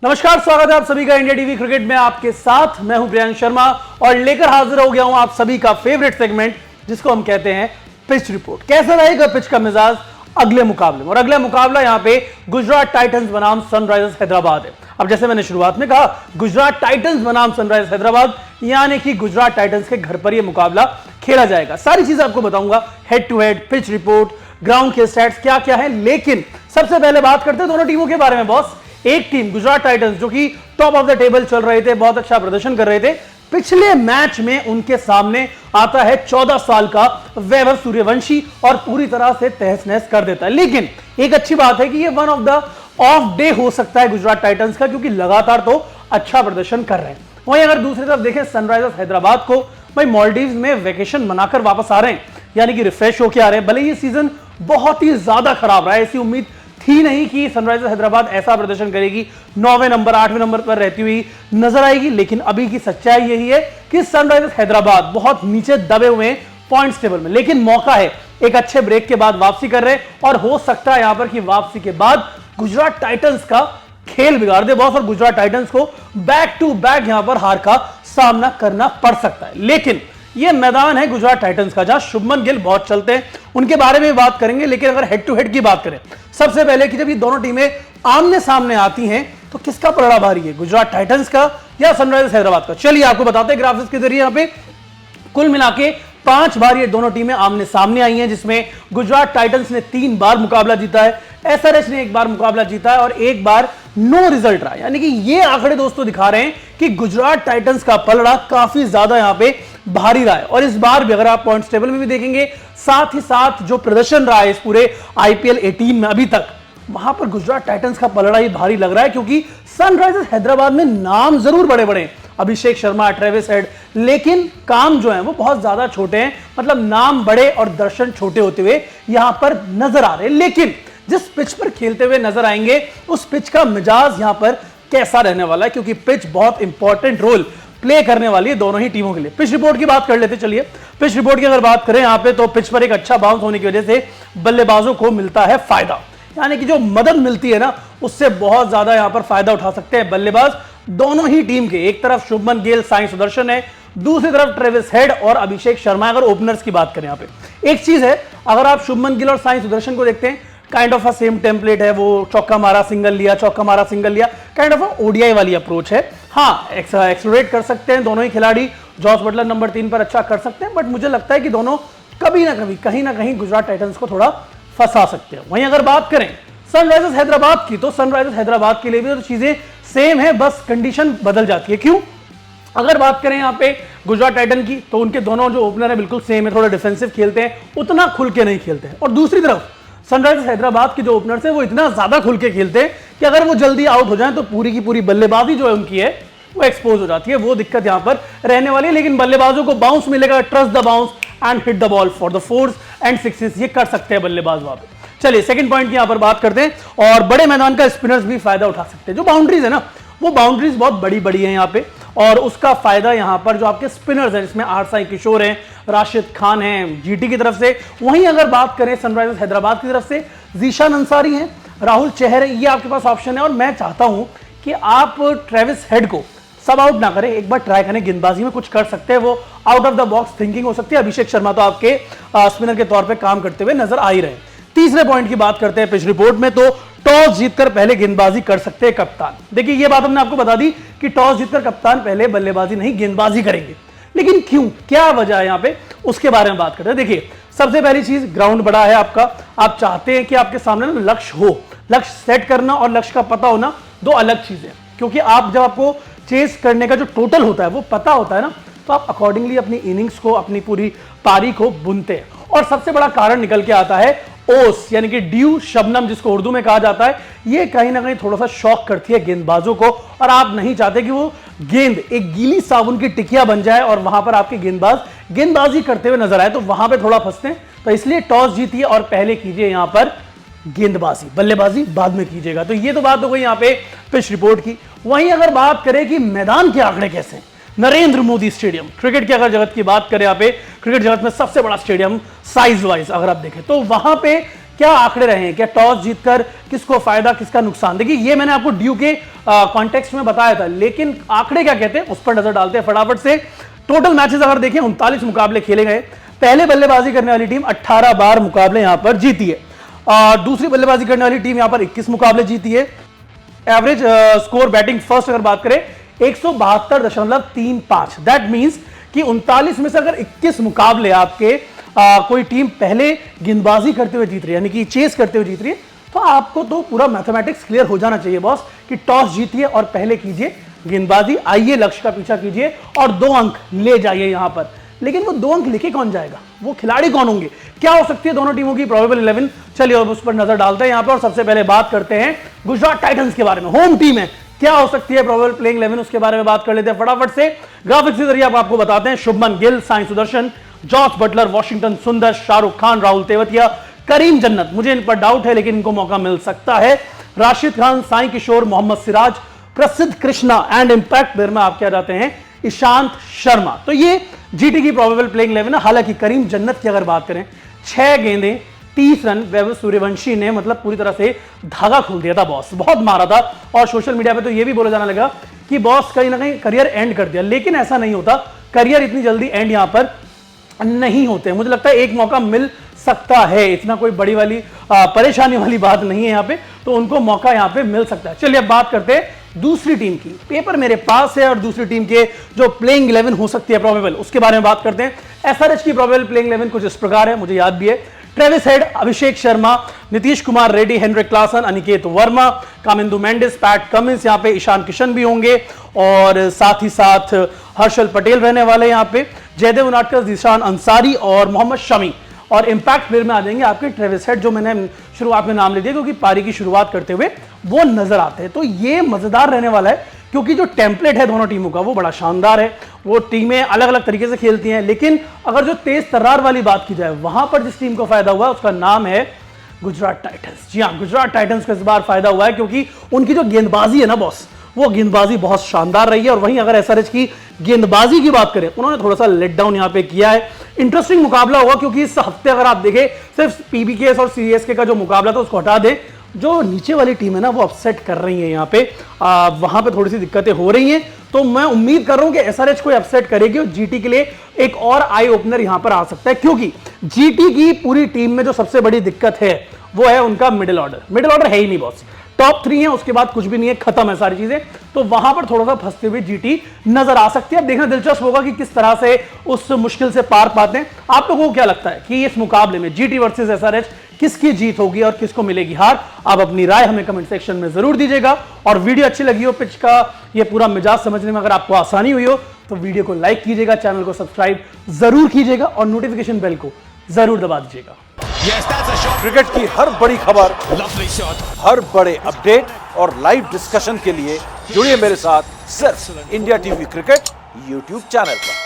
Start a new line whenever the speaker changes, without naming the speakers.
नमस्कार, स्वागत है आप सभी का इंडिया टीवी क्रिकेट में। आपके साथ मैं हूं प्रियांश शर्मा और लेकर हाजिर हो गया हूं आप सभी का फेवरेट सेगमेंट जिसको हम कहते हैं पिच रिपोर्ट। कैसा रहेगा पिच का मिजाज अगले मुकाबले में, और अगला मुकाबला यहां पे गुजरात टाइटंस बनाम सनराइजर्स हैदराबाद है। अब जैसे मैंने शुरुआत में कहा, गुजरात टाइटंस बनाम सनराइजर्स हैदराबाद, यानी कि गुजरात टाइटंस के घर पर यह मुकाबला खेला जाएगा। सारी चीजें आपको बताऊंगा, head to head, pitch report, ground के स्टैट्स क्या क्या है। लेकिन सबसे पहले बात करते हैं दोनों टीमों के बारे में बॉस। एक टीम गुजरात टाइटंस जो कि टॉप ऑफ द टेबल चल रहे थे, बहुत अच्छा प्रदर्शन कर रहे थे। पिछले मैच में उनके सामने आता है 14 साल का वैभव सूर्यवंशी और पूरी तरह से तहस नहस कर देता है। लेकिन एक अच्छी बात है कि ये one of the of day हो सकता है गुजरात टाइटंस का, क्योंकि लगातार तो अच्छा प्रदर्शन कर रहे हैं। वहीं अगर दूसरी तरफ देखें सनराइजर्स हैदराबाद को, भाई मालदीव्स में वेकेशन मनाकर वापस आ रहे हैं, यानी कि रिफ्रेश होकर आ रहे हैं। भले ये सीजन बहुत ही ज्यादा खराब रहा है, ऐसी उम्मीद थी नहीं कि सनराइजर्स हैदराबाद ऐसा प्रदर्शन करेगी, 9वें नंबर 8वें नंबर पर रहती हुई नजर आएगी। लेकिन अभी की सच्चाई यही है कि सनराइजर्स हैदराबाद बहुत नीचे दबे हुए हैं पॉइंट्स टेबल में। लेकिन मौका है, एक अच्छे ब्रेक के बाद वापसी कर रहे हैं और हो सकता है यहां पर कि वापसी के बाद गुजरात टाइटंस का खेल बिगाड़ दे बॉस, और गुजरात टाइटंस को बैक टू बैक यहां पर हार का सामना करना पड़ सकता है। लेकिन यह मैदान है गुजरात टाइटंस का, जहां शुभमन गिल बहुत चलते हैं, उनके बारे में बात करेंगे। लेकिन अगर हेड टू हेड की बात करें, सबसे पहले कि जब ये दोनों टीमें आमने सामने आती हैं तो किसका पलड़ा भारी है, गुजरात टाइटंस का या सनराइजर्स हैदराबाद का? चलिए आपको बताते हैं ग्राफिक्स के जरिए। यहां पे कुल मिला के 5 बार ये दोनों टीमें आमने सामने आई हैं, जिसमें गुजरात टाइटंस ने 3 बार मुकाबला जीता है, एसआरएच ने 1 बार मुकाबला जीता है और 1 बार नो रिजल्ट रहा। यानी कि ये आंकड़े दोस्तों दिखा रहे हैं कि गुजरात टाइटंस का पलड़ा काफी ज्यादा यहां पे भारी रहा है। और इस बार भी अगर आप पॉइंट्स टेबल में भी देखेंगे, साथ ही साथ जो प्रदर्शन रहा है इस पूरे आईपीएल 18 में अभी तक, वहां पर गुजरात टाइटंस का पलड़ा ही भारी लग रहा है। क्योंकि सनराइजर्स हैदराबाद में नाम जरूर बड़े बड़े हैं, अभिषेक शर्मा, ट्रेविस हेड, लेकिन काम जो है वो बहुत ज्यादा छोटे हैं। मतलब नाम बड़े और दर्शन छोटे होते हुए यहां पर नजर आ रहे हैं। लेकिन जिस पिच पर खेलते हुए नजर आएंगे, उस पिच का मिजाज यहां पर कैसा रहने वाला है, क्योंकि पिच बहुत इंपॉर्टेंट रोल प्ले करने वाली है दोनों ही टीमों के लिए। पिच रिपोर्ट की बात कर लेते चलिए। पिच रिपोर्ट की अगर बात करें यहां पे, तो पिच पर एक अच्छा बाउंस होने की वजह से बल्लेबाजों को मिलता है फायदा, यानी कि जो मदद मिलती है ना, उससे बहुत ज्यादा यहां पर फायदा उठा सकते हैं बल्लेबाज दोनों ही टीम के। एक तरफ शुभमन गिल, साई सुदर्शन है, दूसरी तरफ ट्रेविस हेड और अभिषेक शर्मा। अगर ओपनर्स की बात करें, यहां पे एक चीज है, अगर आप शुभमन गिल और साई सुदर्शन को देखते हैं, kind of a same template है। वो चौका मारा सिंगल लिया, चौका मारा सिंगल लिया, काइंड ऑफ अ ओडीआई वाली अप्रोच है। हाँ, एक्सलरेट कर सकते हैं दोनों ही खिलाड़ी। जॉस बटलर नंबर 3 पर अच्छा कर सकते हैं, बट मुझे लगता है कि दोनों कभी ना कभी, कहीं ना कहीं गुजरात टाइटंस को थोड़ा फंसा सकते हैं। वहीं अगर बात करें सनराइजर्स हैदराबाद की, तो सनराइजर्स हैदराबाद के लिए भी तो चीजें सेम है, बस कंडीशन बदल जाती है। क्यों? अगर बात करें यहां पे गुजरात टाइटन की, तो उनके दोनों जो ओपनर है बिल्कुल सेम है, थोड़ा डिफेंसिव खेलते हैं, उतना खुल के नहीं खेलते हैं। और दूसरी तरफ सनराइजर्स हैदराबाद के जो ओपनर्स है वो इतना ज्यादा खुल के खेलते हैं कि अगर वो जल्दी आउट हो जाए तो पूरी की पूरी बल्लेबाजी जो है उनकी है वो एक्सपोज हो जाती है। वो दिक्कत यहां पर रहने वाली है। लेकिन बल्लेबाजों को बाउंस मिलेगा, trust the bounce and hit the ball for the force and sixes, ये कर सकते हैं बल्लेबाज वहां पे। चलिए सेकंड पॉइंट की यहां पर बात करते हैं। और बड़े मैदान का स्पिनर्स भी फायदा उठा सकते हैं। जो बाउंड्रीज है ना, वो बाउंड्रीज बहुत बड़ी बड़ी है यहां पे, और उसका फायदा यहां पर जो आपके स्पिनर्स हैं, जिसमें आर साई किशोर हैं, राशिद खान हैं जीटी की तरफ से। वहीं अगर बात करें सनराइजर्स हैदराबाद की तरफ से, जीशान अंसारी हैं, राहुल चहर है, ये आपके पास ऑप्शन है। और मैं चाहता हूं कि आप ट्रेविस हेड को सब आउट ना करें, एक बार ट्राई करें, गेंदबाजी में कुछ कर सकते हैं, वो out of the box thinking हो सकती है। अभिषेक शर्मा तो आपके स्पिनर के तौर पर काम करते हुए नजर आ ही रहे। तीसरे पॉइंट की बात करते हैं पिच रिपोर्ट में, तो टॉस जीतकर पहले गेंदबाजी कर सकते हैं कप्तान। देखिए ये बात हमने आपको बता दी कि टॉस जीतकर कप्तान पहले बल्लेबाजी नहीं गेंदबाजी करेंगे। लेकिन क्यों, क्या वजह है यहां पे, उसके बारे में बात करते हैं। देखिए सबसे पहली चीज, ग्राउंड बड़ा है आपका, आप चाहते हैं कि आपके सामने ना लक्ष्य हो। लक्ष्य सेट करना और लक्ष्य का पता होना दो अलग चीजें, क्योंकि आप जब आपको चेस करने का जो टोटल होता है वो पता होता है ना, तो आप अकॉर्डिंगली अपनी इनिंग्स को, अपनी पूरी पारी को बुनते हैं। और सबसे बड़ा कारण निकल के आता है ओस, यानी कि ड्यू शबनम जिसको उर्दू में कहा जाता है। ये कहीं ना कहीं थोड़ा सा शॉक करती है गेंदबाजों को, और आप नहीं चाहते कि वो गेंद एक गीली साबुन की टिकिया बन जाए और वहां पर आपके गेंदबाज गेंदबाजी करते हुए नजर आए, तो वहां पर थोड़ा फंसते हैं। तो इसलिए टॉस जीतिए और पहले कीजिए यहां पर गेंदबाजी, बल्लेबाजी बाद में कीजिएगा। तो ये तो बात हो गई यहां पे पिच रिपोर्ट की। वहीं अगर बात करें कि मैदान के आंकड़े कैसे हैं, नरेंद्र मोदी स्टेडियम, क्रिकेट के अगर जगत की बात करें, यहाँ पे क्रिकेट जगत में सबसे बड़ा स्टेडियम साइज वाइज अगर आप देखें, तो वहां पे क्या आंकड़े रहे हैं, क्या टॉस जीतकर किसको फायदा किसका नुकसान। देखिए ये मैंने आपको ड्यू के कॉन्टेक्स्ट में बताया था, लेकिन आंकड़े क्या कहते हैं उस पर नजर डालते हैं फटाफट से। टोटल मैचेस अगर देखें 39 मुकाबले खेले गए। पहले बल्लेबाजी करने वाली टीम 18 बार मुकाबले यहां पर जीती है। दूसरी बल्लेबाजी करने वाली टीम यहां पर 21 मुकाबले जीती है। एवरेज स्कोर बैटिंग फर्स्ट अगर बात करें 172.35, दैट मींस कि 39 में से अगर 21 मुकाबले आपके कोई टीम पहले गेंदबाजी करते हुए जीत रही है, यानी कि चेस करते हुए जीत रही है, तो आपको तो पूरा मैथमेटिक्स क्लियर हो जाना चाहिए बॉस कि टॉस जीतिए और पहले कीजिए गेंदबाजी, आइए लक्ष्य का पीछा कीजिए और 2 अंक ले जाइए यहां पर। लेकिन वो 2 अंक लेके कौन जाएगा, वो खिलाड़ी कौन होंगे, क्या हो सकती है दोनों टीमों की प्रोबेबल 11। चलिए अब उस पर नजर डालते हैं यहां पर। और सबसे पहले बात करते हैं गुजरात टाइटंस के बारे में। होम टीम है, क्या हो सकती है प्रोबेबल प्लेइंग 11, उसके बारे में बात कर लेते हैं फटाफट से। ग्राफिक्स के जरिए आपको बताते हैं। शुभमन गिल, साई सुदर्शन, जॉर्ज बटलर, वॉशिंगटन सुंदर, शाहरुख खान, राहुल तेवतिया, करीम जन्नत, मुझे इन पर डाउट है लेकिन इनको मौका मिल सकता है, राशिद खान, साई किशोर, मोहम्मद सिराज, प्रसिद्ध कृष्णा एंड इंपैक्ट प्लेयर में आप क्या जाते हैं ईशांत शर्मा। तो ये जीटी की प्रोबेबल प्लेइंग 11 है। हालांकि करीम जन्नत की अगर बात करें 6 गेंदें 30 रन, वैभव सूर्यवंशी ने मतलब पूरी तरह से धागा खोल दिया था बॉस, बहुत मारा था। और सोशल मीडिया पे तो ये भी बोला जाने लगा कि बॉस कहीं ना कहीं करियर एंड कर दिया, लेकिन ऐसा नहीं होता। करियर इतनी जल्दी एंड यहां पर नहीं होते। मुझे लगता है एक मौका मिल सकता है, इतना कोई बड़ी वाली परेशानी वाली बात नहीं है यहां पे, तो उनको मौका यहां पे मिल सकता है। चलिए अब बात करते हैं दूसरी टीम की। पेपर मेरे पास है और दूसरी टीम के जो प्लेइंग 11 हो सकती है प्रोबेबल, उसके बारे में बात करते हैं। एसआरएच की प्रोबेबल प्लेइंग 11 कुछ इस प्रकार है, मुझे याद भी है। Travis Head, Abhishek Sharma, Nitish Kumar Reddy, Heinrich Klaasen, Aniket Verma, Kamindu Mendis, Pat Cummins, यहाँ पे ईशान किशन भी होंगे और साथ ही साथ हर्षल पटेल रहने वाले यहाँ पे, जयदेव उनादकर, जीशान अंसारी और मोहम्मद शमी। और इंपैक्ट प्लेयर में आ जाएंगे आपके ट्रेविस हेड, जो मैंने शुरुआत में नाम ले दिया क्योंकि पारी की शुरुआत करते हुए वो नजर आते हैं। तो ये मजेदार रहने वाला है क्योंकि जो टेम्पलेट है दोनों टीमों का वो बड़ा शानदार है। वो टीमें अलग अलग तरीके से खेलती हैं, लेकिन अगर जो तेज तर्रार वाली बात की जाए वहां पर जिस टीम को फायदा हुआ उसका नाम है गुजरात टाइटंस। जी हाँ, गुजरात टाइटंस को इस बार फायदा हुआ है क्योंकि उनकी जो गेंदबाजी है ना बॉस, वो गेंदबाजी बहुत शानदार रही है। और वहीं अगर एसआरएच की गेंदबाजी की बात करें, उन्होंने थोड़ा सा लेट डाउन यहां पे किया है। इंटरेस्टिंग मुकाबला हुआ क्योंकि इस हफ्ते अगर आप देखें सिर्फ पीबीकेएस और सीएसके का जो मुकाबला था उसको हटा दें, जो नीचे वाली टीम है ना वो अपसेट कर रही है यहाँ पे, वहां पे थोड़ी सी दिक्कतें हो रही हैं। तो मैं उम्मीद कर रहा हूं कि एसआरएच को अपसेट करेगी और जीटी के लिए एक और आई ओपनर यहां पर आ सकता है, क्योंकि जीटी की पूरी टीम में जो सबसे बड़ी दिक्कत है वो है उनका मिडिल ऑर्डर। मिडिल ऑर्डर है ही नहीं बॉस, टॉप 3 है, उसके बाद कुछ भी नहीं है, खत्म है सारी चीजें। तो वहां पर थोड़ा सा फंसते हुए जीटी नजर आ सकती है। अब देखना दिलचस्प होगा कि किस तरह से उस मुश्किल से पार पाते हैं। आप लोगों को क्या लगता है कि इस मुकाबले में जीटी वर्सेस एसआरएच किसकी जीत होगी और किसको मिलेगी हार? आप अपनी राय हमें कमेंट सेक्शन में जरूर दीजिएगा। और वीडियो अच्छी लगी हो, पिच का ये पूरा मिजाज समझने में अगर आपको आसानी हुई हो तो वीडियो को लाइक कीजिएगा, चैनल को सब्सक्राइब जरूर कीजिएगा और नोटिफिकेशन बेल को जरूर दबा दीजिएगा।
क्रिकेट की हर बड़ी खबर, हर बड़े अपडेट और लाइव डिस्कशन के लिए जुड़िए मेरे साथ सिर्फ India TV cricket YouTube channel पर।